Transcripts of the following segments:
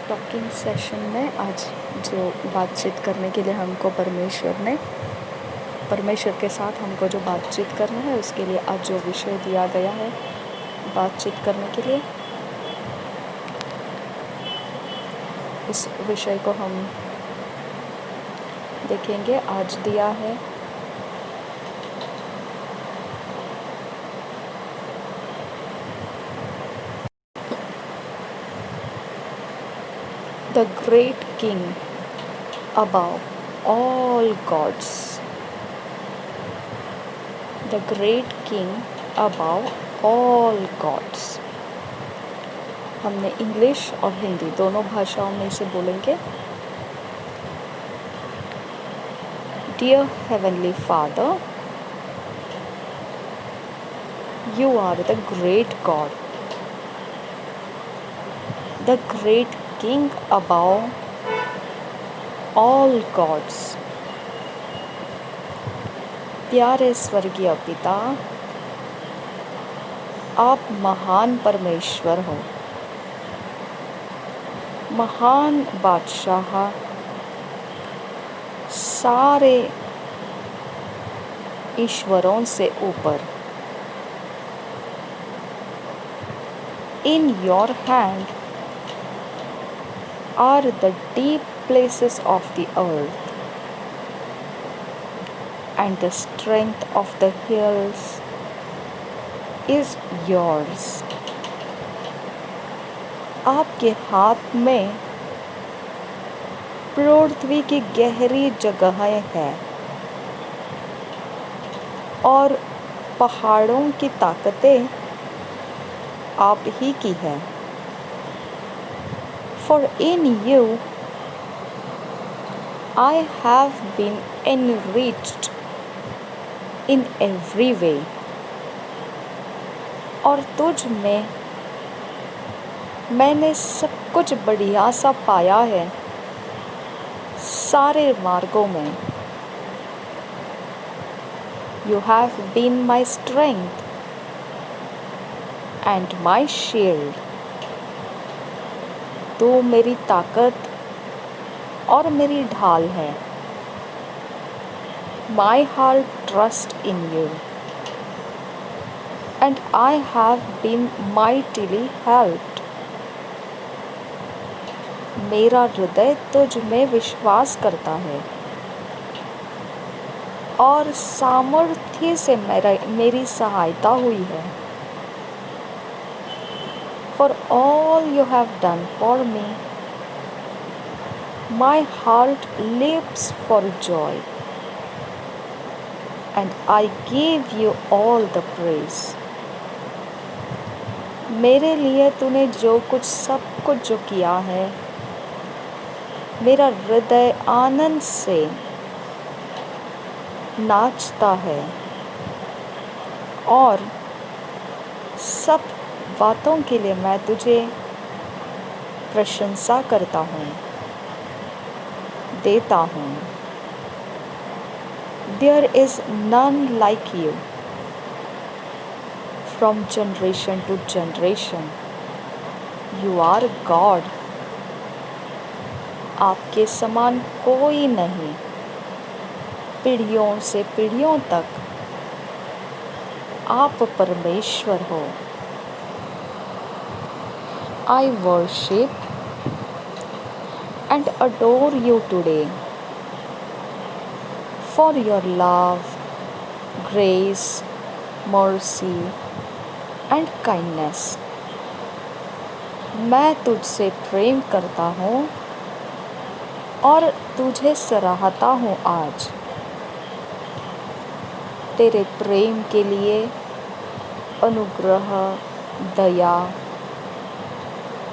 Talking session में आज जो बातचीत करने के लिए हमको परमेश्वर के साथ हमको जो बातचीत करना है, उसके लिए आज जो विषय दिया गया है बातचीत करने के लिए, इस विषय को हम देखेंगे। आज दिया है The great king above all gods. The great king above all gods. हमने इंग्लिश और हिंदी दोनों भाषाओं में इसे बोलेंगे। Dear Heavenly Father, you are the great God, the great King above all gods. प्यारे स्वर्गीय पिता, आप महान परमेश्वर हो, महान बादशाह, सारे ईश्वरों से ऊपर। In your hand are the deep places of the earth, and the strength of the hills is yours. आपके हाथ में पृथ्वी की गहरी जगहें हैं और पहाड़ों की ताकतें आप ही की है। For in you I have been enriched in every way. और तुझ में मैंने सब कुछ बढ़िया सा पाया है, सारे मार्गों में। You have been my strength and my shield. तू मेरी ताकत और मेरी ढाल है। My heart trusts in you, and I have been mightily helped. मेरा हृदय तुझ में विश्वास करता है और सामर्थ्य से मेरी सहायता हुई है। For all you have done for me, my heart leaps for joy, and I give you all the praise. मेरे लिए तूने सब कुछ जो किया है, मेरा हृदय आनंद से नाचता है और सब बातों के लिए मैं तुझे प्रशंसा करता हूँ, देता हूँ। There is none like you from generation to generation. You are God. आपके समान कोई नहीं, पीढ़ियों से पीढ़ियों तक आप परमेश्वर हो। I worship and adore you today for your love, grace, mercy and kindness. मैं तुझसे प्रेम करता हूँ और तुझे सराहता हूँ आज। तेरे प्रेम के लिए, अनुग्रह, दया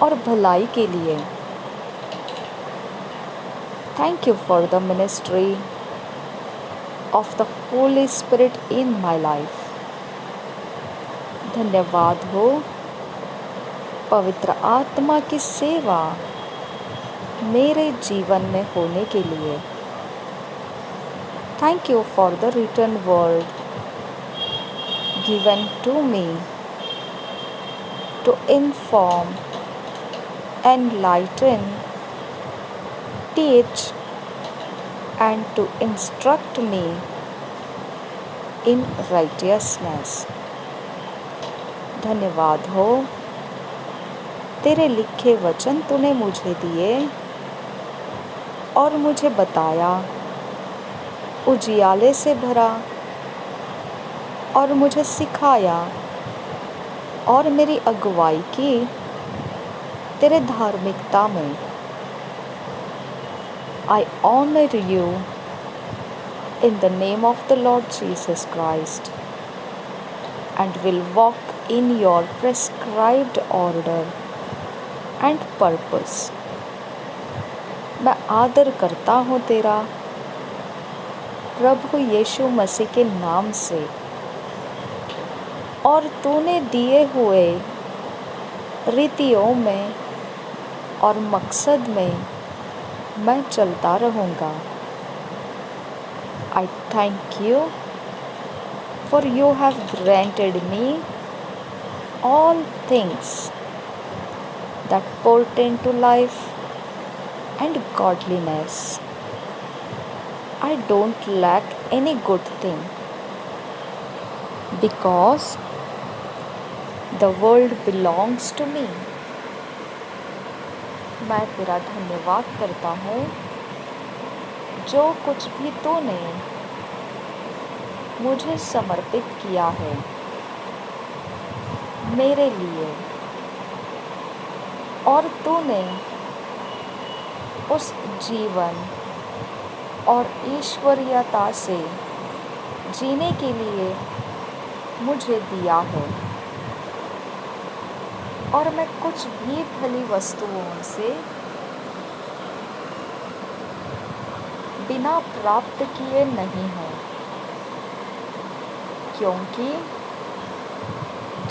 और भलाई के लिए। Thank you for the ministry of the Holy Spirit in my life. धन्यवाद हो पवित्र आत्मा की सेवा मेरे जीवन में होने के लिए। Thank you for the written word given to me to inform, enlighten teach and to instruct me in righteousness. धन्यवाद हो, तेरे लिखे वचन तूने मुझे दिए और मुझे बताया, उजियाले से भरा और मुझे सिखाया और मेरी अगुवाई की तेरे धार्मिकता में। I honor you in the name of the Lord Jesus Christ and will walk in your prescribed order and purpose. मैं आदर करता हूँ तेरा प्रभु यीशु मसीह के नाम से और तूने दिए हुए रीतियों में और मकसद में मैं चलता रहूँगा। I thank you for you have granted me all things that pertain to life and godliness. I don't lack any good thing because the world belongs to me. मैं तेरा धन्यवाद करता हूँ जो कुछ भी तूने मुझे समर्पित किया है मेरे लिए, और तूने उस जीवन और ईश्वरीयता से जीने के लिए मुझे दिया है, और मैं कुछ भी फली वस्तुओं से बिना प्राप्त किए नहीं हूँ, क्योंकि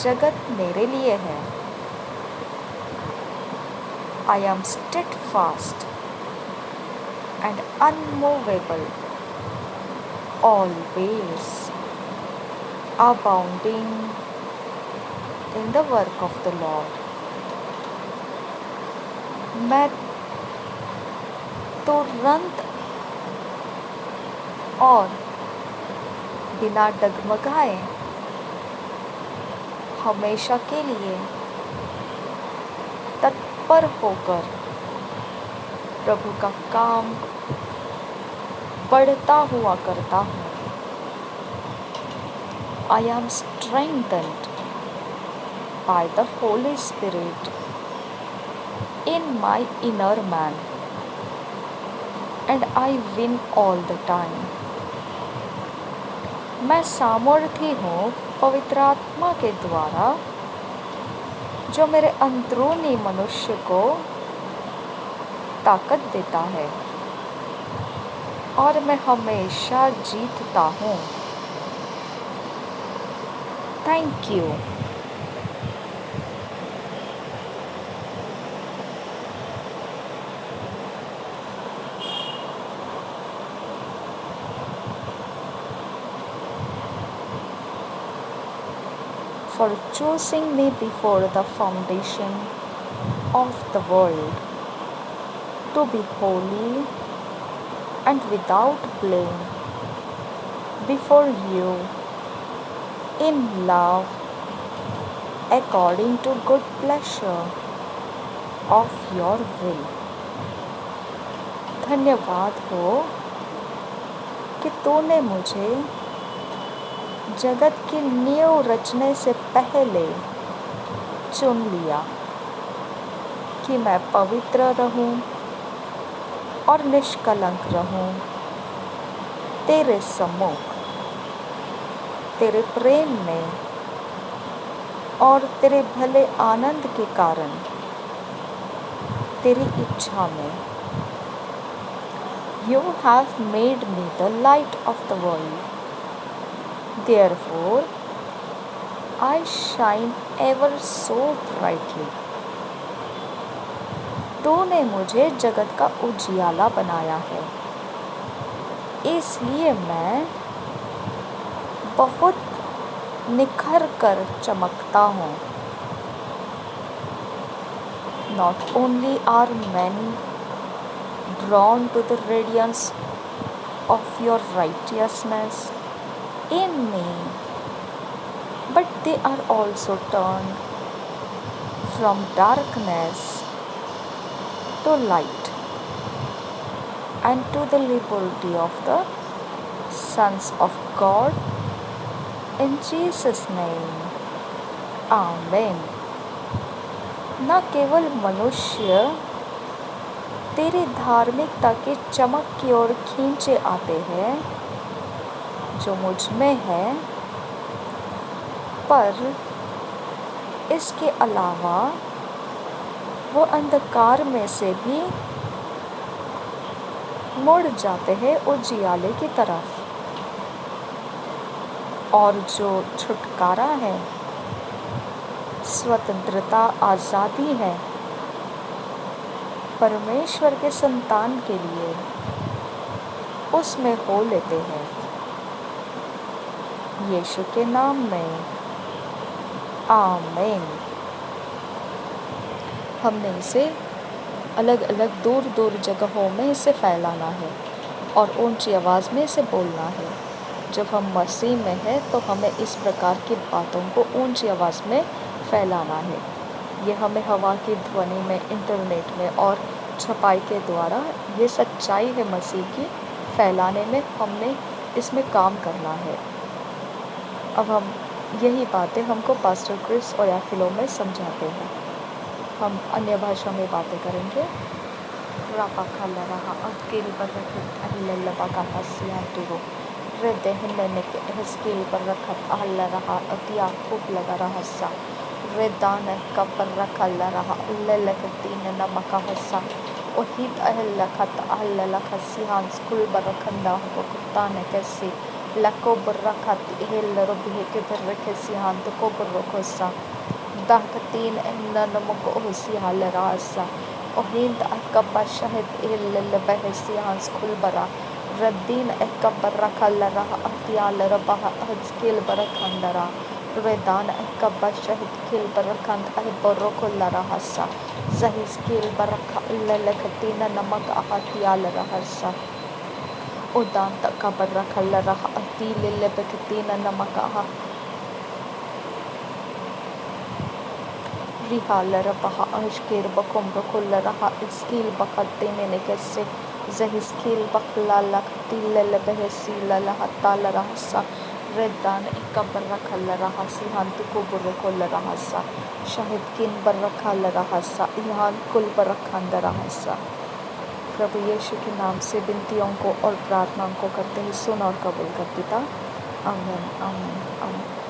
जगत मेरे लिए है। I am steadfast and unmovable, always abounding in the work of the Lord. मैं तुरंत और बिना डगमगाए हमेशा के लिए तत्पर होकर प्रभु का काम बढ़ता हुआ करता हूँ। I am strengthened by the Holy Spirit in my inner man and I win all the time. मैं सामर्थी हूँ पवित्र आत्मा के द्वारा जो मेरे अंदरूनी मनुष्य को ताकत देता है, और मैं हमेशा जीतता हूँ। Thank you. For choosing me before the foundation of the world to be holy and without blame before you in love according to good pleasure of your will. धन्यवाद हो कि तूने मुझे जगत की नींव रचने से पहले चुन लिया कि मैं पवित्र रहूं और निष्कलंक रहूं तेरे सम्मुख, तेरे प्रेम में और तेरे भले आनंद के कारण, तेरी इच्छा में। You have made me the light of the world. Therefore, I shine ever so brightly. तूने मुझे जगत का उजियाला बनाया है, इसलिए मैं बहुत निखर कर चमकता हूँ। Not only are men drawn to the radiance of your righteousness in me, but they are also turned from darkness to light and to the liberty of the sons of God. In Jesus' name, आमीन। न केवल मनुष्य तेरी धार्मिकता की चमक की ओर खींचे आते हैं जो मुझ में है, पर इसके अलावा वो अंधकार में से भी मुड़ जाते हैं उजियाले की तरफ। और जो छुटकारा है, स्वतंत्रता, आज़ादी है परमेश्वर के संतान के लिए, उसमें हो लेते हैं। यीशु के नाम में आमीन। हमने इसे अलग अलग दूर दूर जगहों में इसे फैलाना है और ऊंची आवाज़ में इसे बोलना है। जब हम मसीह में हैं तो हमें इस प्रकार की बातों को ऊंची आवाज़ में फैलाना है। ये हमें हवा की ध्वनि में, इंटरनेट में और छपाई के द्वारा, ये सच्चाई है मसीह की, फैलाने में हमने इसमें काम करना है। अब हम यही बातें हमको पास्टर क्रिस और याफिलो में समझाते हैं। हम अन्य भाषा में बातें करेंगे। रापा खाला रहा अकेल पर रखे अल्लाह का हसिया तुरो रेदे हिन्ने के हस्केल पर रखा अल्लाह रहा अतिया खूब लगा रहा सा रेदान का पर रखा रहा अल्लाह के तीन नमका हसा ओहित अल्लाह खत अल्लाह खसिहान स्कूल बरखंदा हो कुत्ता ने कैसे लको बरखत हेल रबी के पर रखे सिहान तो को बरखोसा दाह का तीन नमक होसी हाल रासा ओहिंद अकबा शहद हेल बहसिहान स्कूल बरा रद्दीन एकबर रखल रहा अतियाल रबा हजकिल बरखंडरा रेदान एकबा शहद किल बरखंड बरोकुल रहा जही स्किल बरखा ललखतीन नमक अतियाल रहा उदान तकबर रखल रहा अतिल लबकतीन नमक रिहाल रबा अशकिर बकुम रकुल रहा स्किल बखतीन ने कैसे जहिस्किल बखला लखतिल लबहसील लहताल रहसा रेदान एकबर रखल रहसी हंत को बुरकुल रहसा शहीद किन बर रखल रहसा इहान कुल पर रखंद रहसा। प्रभु यीशु के नाम से विनतियों को और प्रार्थनाओं को करते हैं, सुन और कबूल कर पिता। आमीन आमीन आमीन।